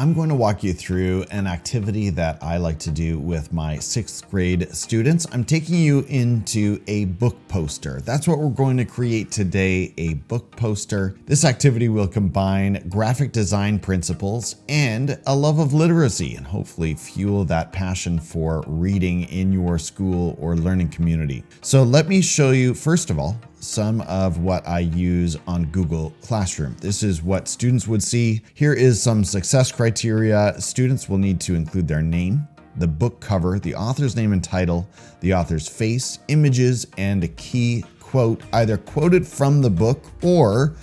I'm going to walk you through an activity that I like to do with my 6th grade students. I'm taking you into a book poster. That's what we're going to create today, a book poster. This activity will combine graphic design principles and a love of literacy and hopefully fuel that passion for reading in your school or learning community. So let me show you, first of all, some of what I use on Google Classroom. This is what students would see. Here is some success criteria. Students will need to include their name, the book cover, the author's name and title, the author's face, images, and a key quote, either quoted from the book or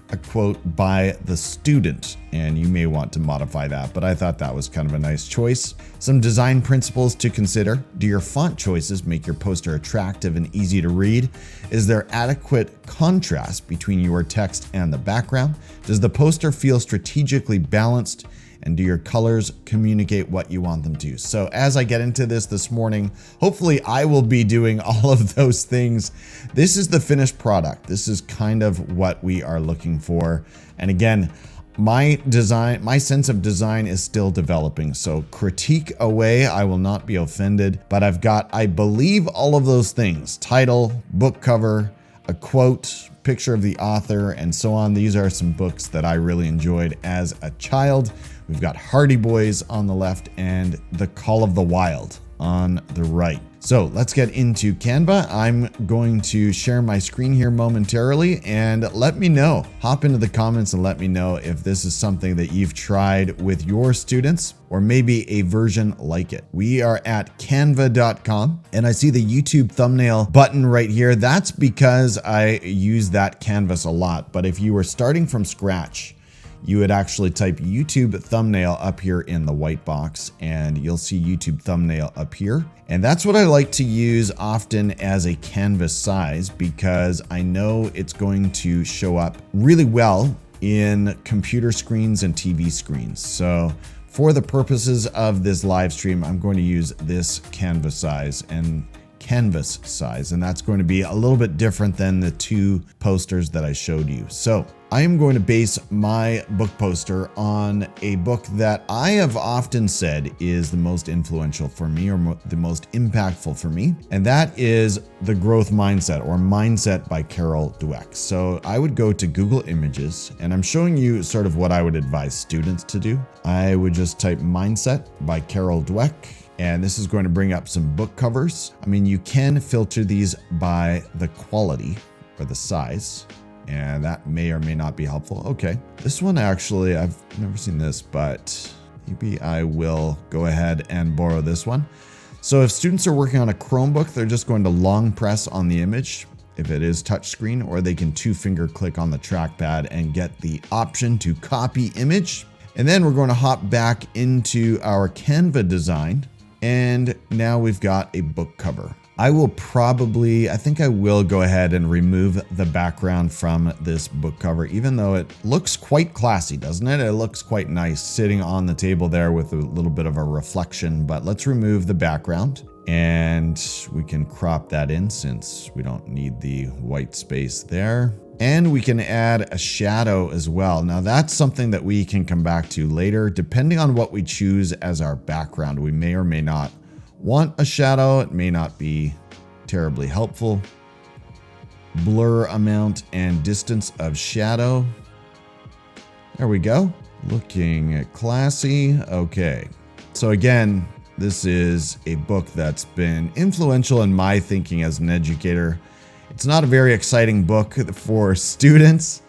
a quote by the student. And you may want to modify that, but I thought that was kind of a nice choice. Some design principles to consider. Do your font choices make your poster attractive and easy to read? Is there adequate contrast between your text and the background? Does the poster feel strategically balanced? And do your colors communicate what you want them to? So as I get into this morning, hopefully I will be doing all of those things. This is the finished product. This is kind of what we are looking for. And again, my sense of design is still developing. So critique away, I will not be offended. But I've got, I believe, all of those things: title, book cover, a quote, picture of the author, and so on. These are some books that I really enjoyed as a child. We've got Hardy Boys on the left and The Call of the Wild on the right. So let's get into Canva. I'm going to share my screen here momentarily, and let me know. Hop into the comments and let me know if this is something that you've tried with your students or maybe a version like it. We are at canva.com and I see the YouTube thumbnail button right here. That's because I use that canvas a lot. But if you were starting from scratch, you would actually type YouTube thumbnail up here in the white box and you'll see YouTube thumbnail up here. And that's what I like to use often as a canvas size because I know it's going to show up really well in computer screens and TV screens. So for the purposes of this live stream, I'm going to use this canvas size, and that's going to be a little bit different than the two posters that I showed you. So I am going to base my book poster on a book that I have often said is the most influential for me, or the most impactful for me, and that is The Growth Mindset, or Mindset by Carol Dweck. So I would go to Google Images, and I'm showing you sort of what I would advise students to do. I would just type Mindset by Carol Dweck, and this is going to bring up some book covers. I mean, you can filter these by the quality or the size, and that may or may not be helpful. Okay, this one actually, I've never seen this, but maybe I will go ahead and borrow this one. So if students are working on a Chromebook, they're just going to long press on the image if it is touchscreen, or they can 2-finger click on the trackpad and get the option to copy image. And then we're going to hop back into our Canva design. And now we've got a book cover. I think I will go ahead and remove the background from this book cover, even though it looks quite classy, doesn't it? It looks quite nice sitting on the table there with a little bit of a reflection, but let's remove the background and we can crop that in since we don't need the white space there. And we can add a shadow as well. Now that's something that we can come back to later. Depending on what we choose as our background, we may or may not want a shadow. It may not be terribly helpful. Blur amount and distance of shadow. There we go. Looking classy. Okay. So again, this is a book that's been influential in my thinking as an educator. It's not a very exciting book for students.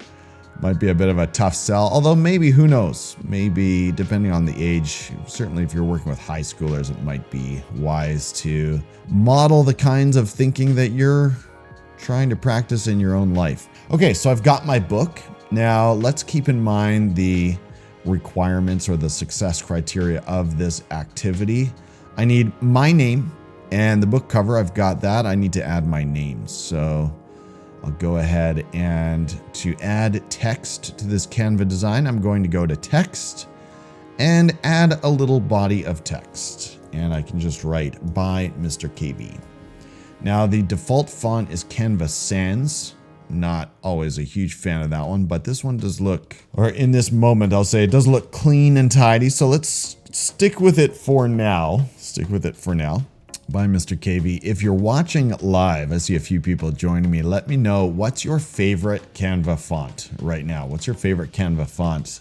Might be a bit of a tough sell, although maybe, who knows? Maybe depending on the age, certainly if you're working with high schoolers, it might be wise to model the kinds of thinking that you're trying to practice in your own life. Okay, so I've got my book. Now let's keep in mind the requirements or the success criteria of this activity. I need my name. And the book cover, I've got that. I need to add my name. So I'll go ahead and to add text to this Canva design, I'm going to go to text and add a little body of text. And I can just write by Mr. KB. Now the default font is Canva Sans. Not always a huge fan of that one, but this one does look, or in this moment, I'll say it does look clean and tidy. So let's stick with it for now. Stick with it for now. Bye, Mr. KV. If you're watching live, I see a few people joining me. Let me know, what's your favorite Canva font right now? What's your favorite Canva font?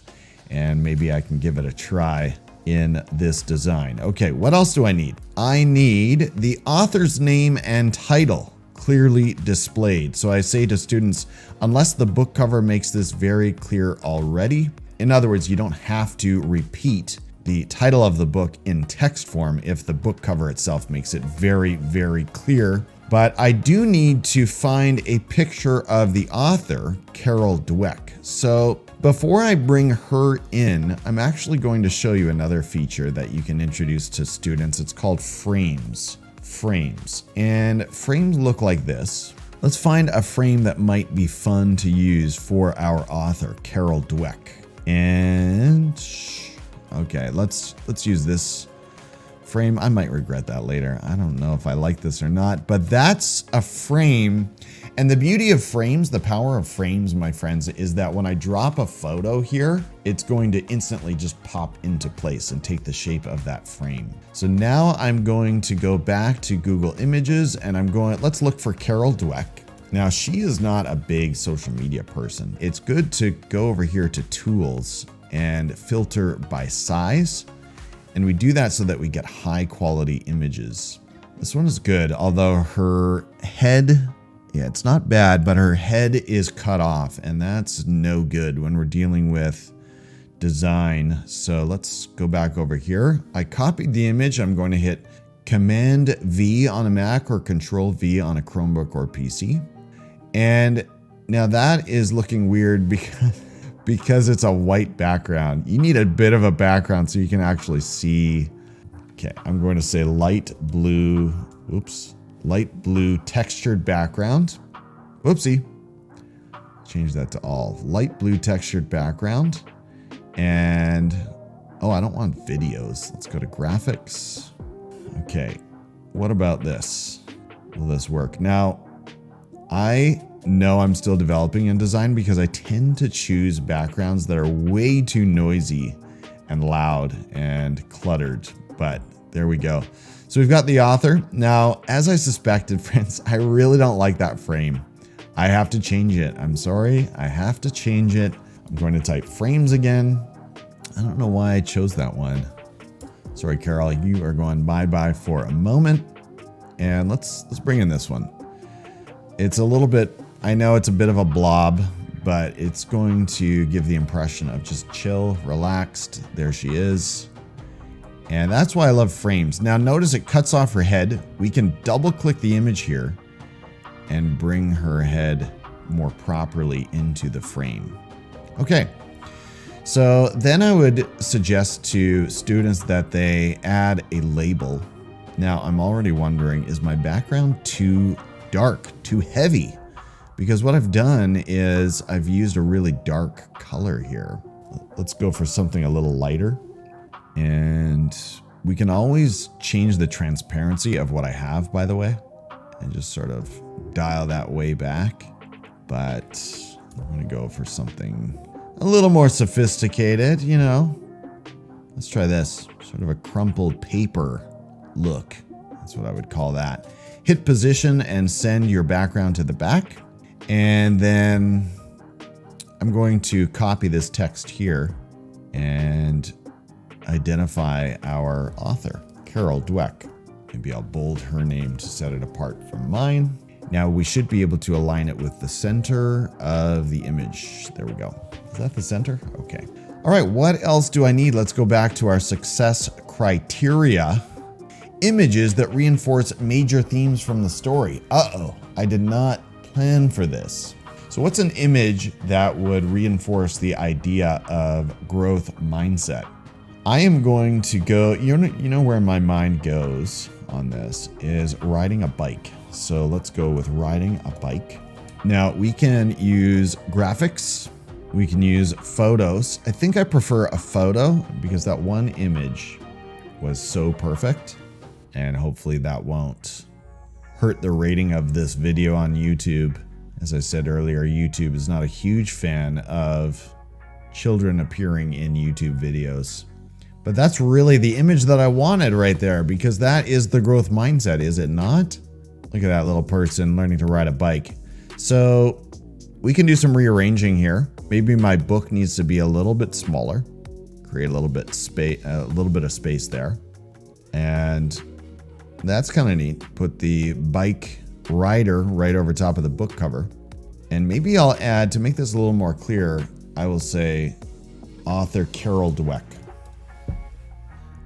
And maybe I can give it a try in this design. Okay, what else do I need? I need the author's name and title clearly displayed. So I say to students, unless the book cover makes this very clear already, in other words, you don't have to repeat the title of the book in text form if the book cover itself makes it very, very clear. But I do need to find a picture of the author, Carol Dweck. So before I bring her in, I'm actually going to show you another feature that you can introduce to students. It's called frames. And frames look like this. Let's find a frame that might be fun to use for our author, Carol Dweck. And okay, let's use this frame. I might regret that later. I don't know if I like this or not, but that's a frame. And the beauty of frames, the power of frames, my friends, is that when I drop a photo here, it's going to instantly just pop into place and take the shape of that frame. So now I'm going to go back to Google Images and let's look for Carol Dweck. Now, she is not a big social media person. It's good to go over here to Tools and filter by size. And we do that so that we get high quality images. This one is good, although her head, yeah, it's not bad, but her head is cut off, and that's no good when we're dealing with design. So let's go back over here. I copied the image. I'm going to hit Command V on a Mac or Control V on a Chromebook or PC. And now that is looking weird because it's a white background. You need a bit of a background so you can actually see. Okay, I'm going to say light blue textured background. Whoopsie. Change that to all. Light blue textured background. And, oh, I don't want videos. Let's go to graphics. Okay, what about this? Will this work? Now, I know I'm still developing in design because I tend to choose backgrounds that are way too noisy and loud and cluttered, but there we go. So we've got the author. Now, as I suspected, friends, I really don't like that frame. I have to change it. I'm sorry, I have to change it. I'm going to type frames again. I don't know why I chose that one. Sorry, Carol, you are going bye-bye for a moment. And let's bring in this one. It's a little bit, I know it's a bit of a blob, but it's going to give the impression of just chill, relaxed. There she is. And that's why I love frames. Now notice it cuts off her head. We can double click the image here and bring her head more properly into the frame. Okay. So then I would suggest to students that they add a label. Now I'm already wondering, is my background too dark, too heavy? Because what I've done is I've used a really dark color here. Let's go for something a little lighter. And we can always change the transparency of what I have, by the way, and just sort of dial that way back. But I'm going to go for something a little more sophisticated, you know. Let's try this, sort of a crumpled paper look. That's what I would call that. Hit position and send your background to the back. And then I'm going to copy this text here and identify our author, Carol Dweck. Maybe I'll bold her name to set it apart from mine. Now we should be able to align it with the center of the image. There we go. Is that the center? Okay. All right, what else do I need? Let's go back to our success criteria. Images that reinforce major themes from the story. Uh-oh, I did not plan for this. So what's an image that would reinforce the idea of growth mindset? I am going to go, you know where my mind goes on this is riding a bike. So let's go with riding a bike. Now we can use graphics. We can use photos. I think I prefer a photo because that one image was so perfect. And hopefully that won't hurt the rating of this video on YouTube As I said earlier, YouTube is not a huge fan of children appearing in YouTube videos. But that's really the image that I wanted right there, because that is the growth mindset, is it not? Look at that little person learning to ride a bike. So we can do some rearranging here. Maybe my book needs to be a little bit smaller. Create a little bit of space there. And that's kind of neat. Put the bike rider right over top of the book cover. And maybe I'll add, to make this a little more clear, I will say author Carol Dweck.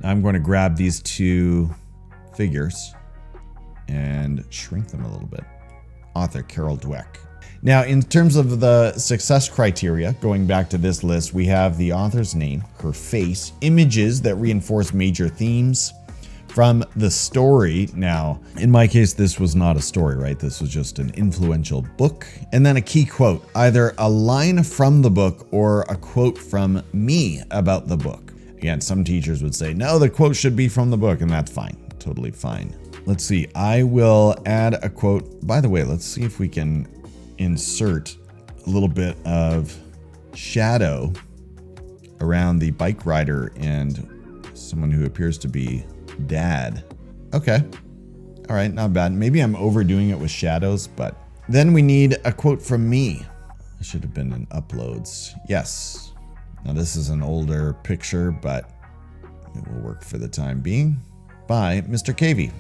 I'm going to grab these two figures and shrink them a little bit. Author Carol Dweck. Now, in terms of the success criteria, going back to this list, we have the author's name, her face, images that reinforce major themes from the story. Now, in my case, this was not a story, right? This was just an influential book. And then a key quote, either a line from the book or a quote from me about the book. Again, some teachers would say, no, the quote should be from the book, and that's fine. Totally fine. Let's see. I will add a quote. By the way, let's see if we can insert a little bit of shadow around the bike rider and someone who appears to be Dad. Okay. All right, not bad. Maybe I'm overdoing it with shadows, but then we need a quote from me. It should have been in uploads. Yes. Now this is an older picture, but it will work for the time being, by Mr. Cavey.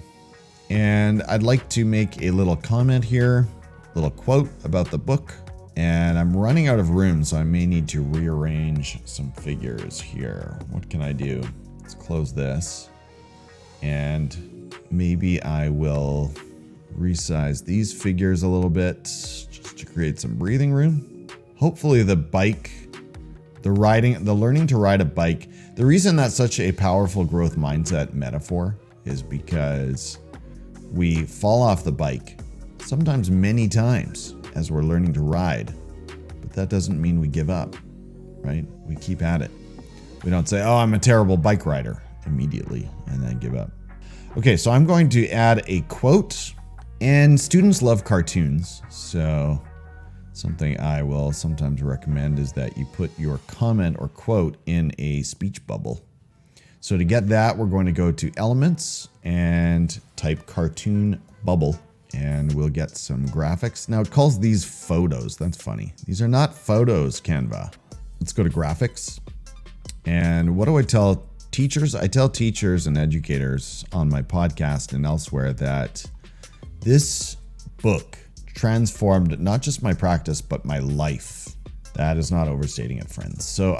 And I'd like to make a little comment here, a little quote about the book. And I'm running out of room, so I may need to rearrange some figures here. What can I do? Let's close this. And maybe I will resize these figures a little bit just to create some breathing room. Hopefully the learning to ride a bike, the reason that's such a powerful growth mindset metaphor is because we fall off the bike, sometimes many times as we're learning to ride, but that doesn't mean we give up, right? We keep at it. We don't say, oh, I'm a terrible bike rider immediately and then give up. Okay, so I'm going to add a quote, and students love cartoons, so something I will sometimes recommend is that you put your comment or quote in a speech bubble. So to get that, we're going to go to Elements and type cartoon bubble, and we'll get some graphics. Now it calls these photos. That's funny. These are not photos, Canva. Let's go to graphics. And what do I tell teachers? I tell teachers and educators on my podcast and elsewhere that this book transformed not just my practice, but my life. That is not overstating it, friends. So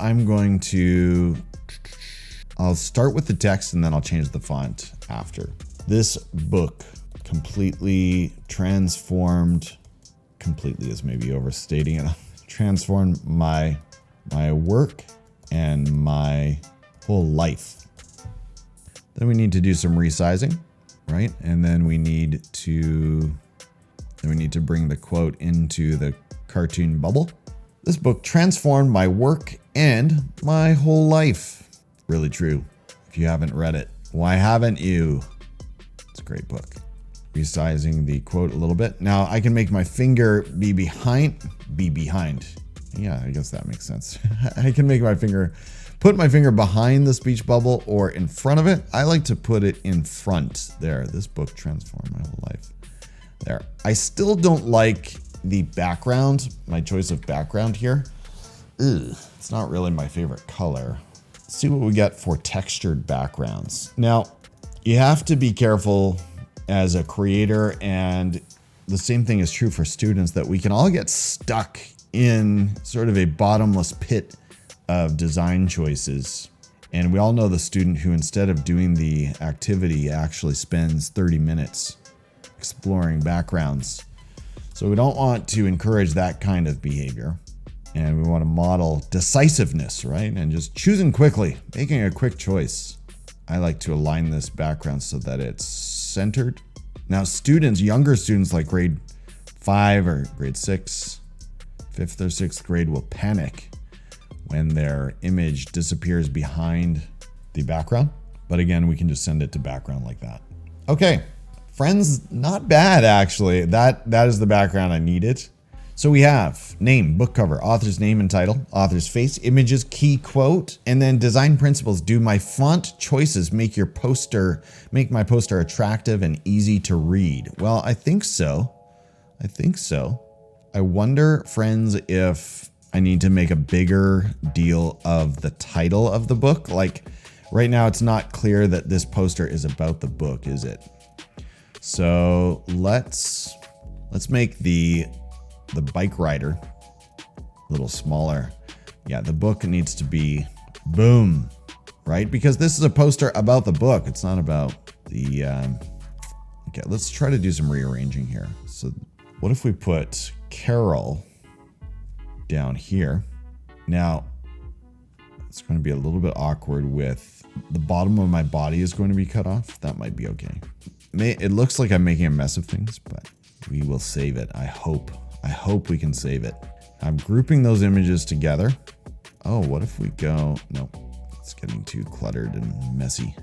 I'll start with the text and then I'll change the font after. This book completely transformed, completely is maybe overstating it, transformed my work and my whole life. Then we need to do some resizing, right? And then we need to bring the quote into the cartoon bubble. This book transformed my work and my whole life. Really true. If you haven't read it, why haven't you? It's a great book. Resizing the quote a little bit. Now I can make my finger be behind. Yeah, I guess that makes sense. I can make put my finger behind the speech bubble or in front of it. I like to put it in front there. This book transformed my whole life. There. I still don't like the background, my choice of background here. It's not really my favorite color. Let's see what we get for textured backgrounds. Now, you have to be careful as a creator, and the same thing is true for students, that we can all get stuck in sort of a bottomless pit of design choices. And we all know the student who, instead of doing the activity, actually spends 30 minutes exploring backgrounds. So we don't want to encourage that kind of behavior. And we want to model decisiveness, right? And just choosing quickly, making a quick choice. I like to align this background so that it's centered. Now students, younger students like grade 5 or grade 6, 5th or 6th grade will panic when their image disappears behind the background. But again, we can just send it to background like that. Okay. Friends, not bad actually. That is the background I needed. So we have name, book cover, author's name and title, author's face, images, key quote, and then design principles. Do my font choices make my poster attractive and easy to read? Well, I think so. I wonder, friends, if I need to make a bigger deal of the title of the book. Like right now, it's not clear that this poster is about the book, is it? So let's make the bike rider a little smaller. Yeah, the book needs to be boom, right? Because this is a poster about the book. It's not about the, okay, let's try to do some rearranging here. So what if we put Carol down here? Now, it's going to be a little bit awkward with the bottom of my body is going to be cut off. That might be okay. It looks like I'm making a mess of things, but we will save it. I hope we can save it. I'm grouping those images together. Oh, what if we go, no, it's getting too cluttered and messy.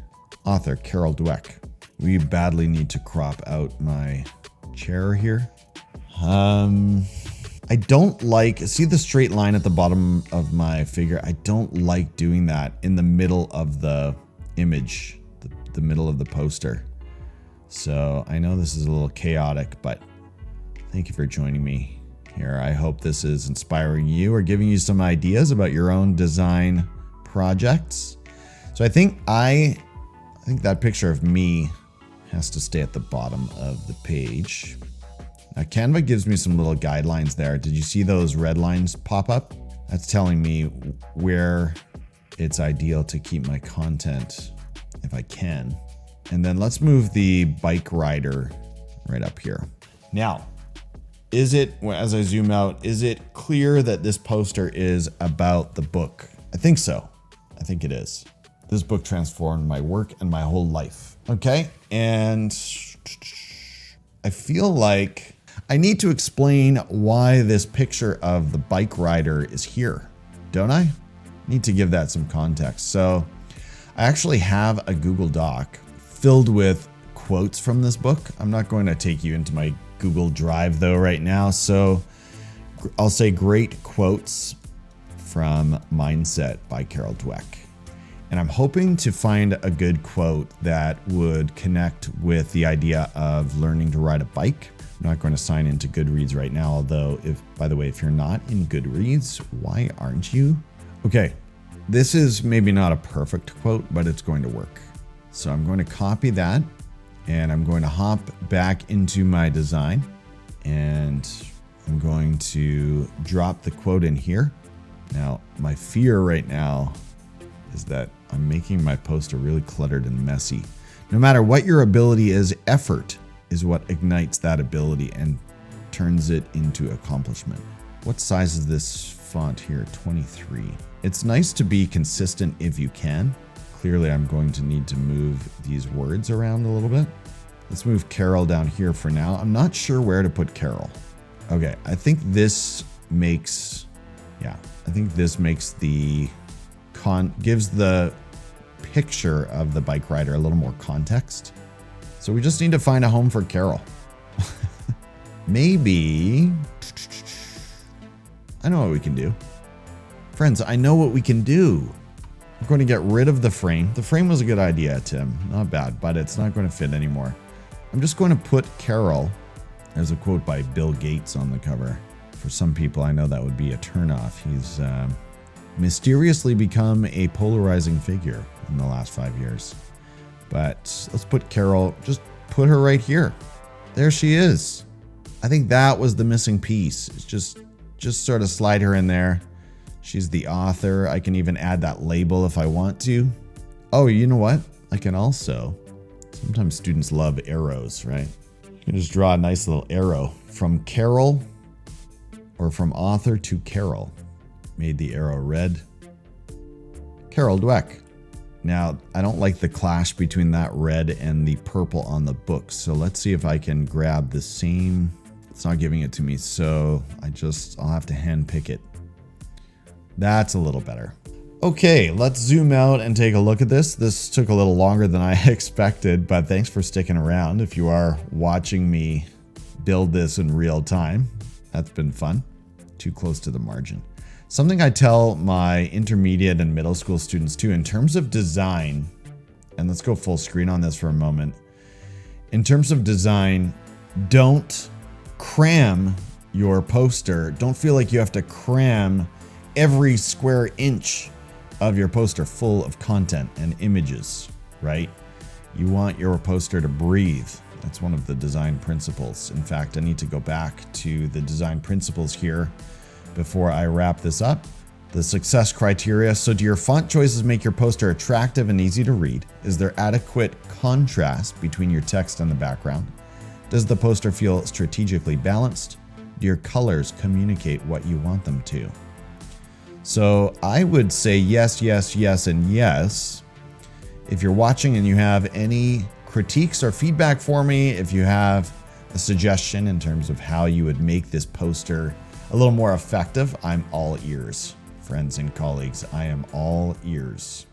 Author, Carol Dweck. We badly need to crop out my chair here. I don't like, see the straight line at the bottom of my figure? I don't like doing that in the middle of the image, the middle of the poster. So I know this is a little chaotic, but thank you for joining me here. I hope this is inspiring you or giving you some ideas about your own design projects. So I think that picture of me has to stay at the bottom of the page. Now Canva gives me some little guidelines there. Did you see those red lines pop up? That's telling me where it's ideal to keep my content if I can. And then let's move the bike rider right up here. Now, as I zoom out, is it clear that this poster is about the book? I think so. I think it is. This book transformed my work and my whole life. Okay, and I feel like I need to explain why this picture of the bike rider is here, don't I? Need to give that some context. So I actually have a Google Doc filled with quotes from this book. I'm not going to take you into my Google Drive though right now. So I'll say great quotes from Mindset by Carol Dweck. And I'm hoping to find a good quote that would connect with the idea of learning to ride a bike. I'm not going to sign into Goodreads right now, although by the way, if you're not in Goodreads, why aren't you? Okay, this is maybe not a perfect quote, but it's going to work. So I'm going to copy that and I'm going to hop back into my design and I'm going to drop the quote in here. Now, my fear right now is that I'm making my poster really cluttered and messy. No matter what your ability is, effort is what ignites that ability and turns it into accomplishment. What size is this font here? 23. It's nice to be consistent if you can. Clearly, I'm going to need to move these words around a little bit. Let's move Carol down here for now. I'm not sure where to put Carol. Okay, I think this makes, gives the picture of the bike rider a little more context. So we just need to find a home for Carol. Maybe, I know what we can do. Friends, I know what we can do. I'm going to get rid of the frame. The frame was a good idea, Tim. Not bad, but it's not going to fit anymore. I'm just going to put Carol. There's a quote by Bill Gates on the cover. For some people, I know that would be a turnoff. He's mysteriously become a polarizing figure in the last 5 years. But let's put Carol, just put her right here. There she is. I think that was the missing piece. It's just sort of slide her in there. She's the author. I can even add that label if I want to. Oh, you know what? I can also, sometimes students love arrows, right? You can just draw a nice little arrow from Carol or from author to Carol. Made the arrow red. Carol Dweck. Now, I don't like the clash between that red and the purple on the book. So let's see if I can grab the same. It's not giving it to me. So I'll have to hand pick it. That's a little better. Okay, let's zoom out and take a look at this. This took a little longer than I expected, but thanks for sticking around. If you are watching me build this in real time, That's been fun. Too close to the margin. Something I tell my intermediate and middle school students too, in terms of design, and let's go full screen on this for a moment. In terms of design, don't cram your poster. Don't feel like you have to cram every square inch of your poster full of content and images, right? You want your poster to breathe. That's one of the design principles. In fact, I need to go back to the design principles here before I wrap this up. The success criteria. So do your font choices make your poster attractive and easy to read? Is there adequate contrast between your text and the background? Does the poster feel strategically balanced? Do your colors communicate what you want them to? So I would say yes, yes, yes, and yes. If you're watching and you have any critiques or feedback for me, if you have a suggestion in terms of how you would make this poster a little more effective, I'm all ears. Friends and colleagues, I am all ears.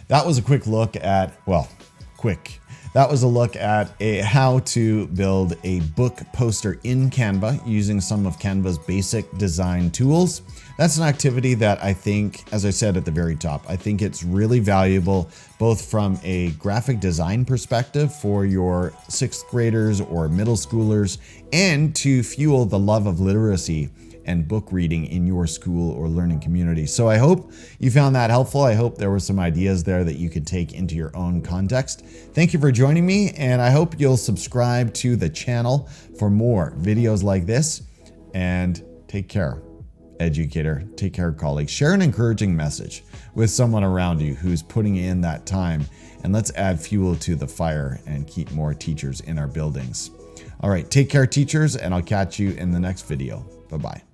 That was a quick look at, that was a look at how to build a book poster in Canva using some of Canva's basic design tools. That's an activity that I think, as I said at the very top, I think it's really valuable both from a graphic design perspective for your 6th graders or middle schoolers, and to fuel the love of literacy and book reading in your school or learning community. So I hope you found that helpful. I hope there were some ideas there that you could take into your own context. Thank you for joining me, and I hope you'll subscribe to the channel for more videos like this. And take care, educator. Take care, colleagues. Share an encouraging message with someone around you who's putting in that time, and let's add fuel to the fire and keep more teachers in our buildings. All right, take care, teachers, and I'll catch you in the next video. Bye-bye.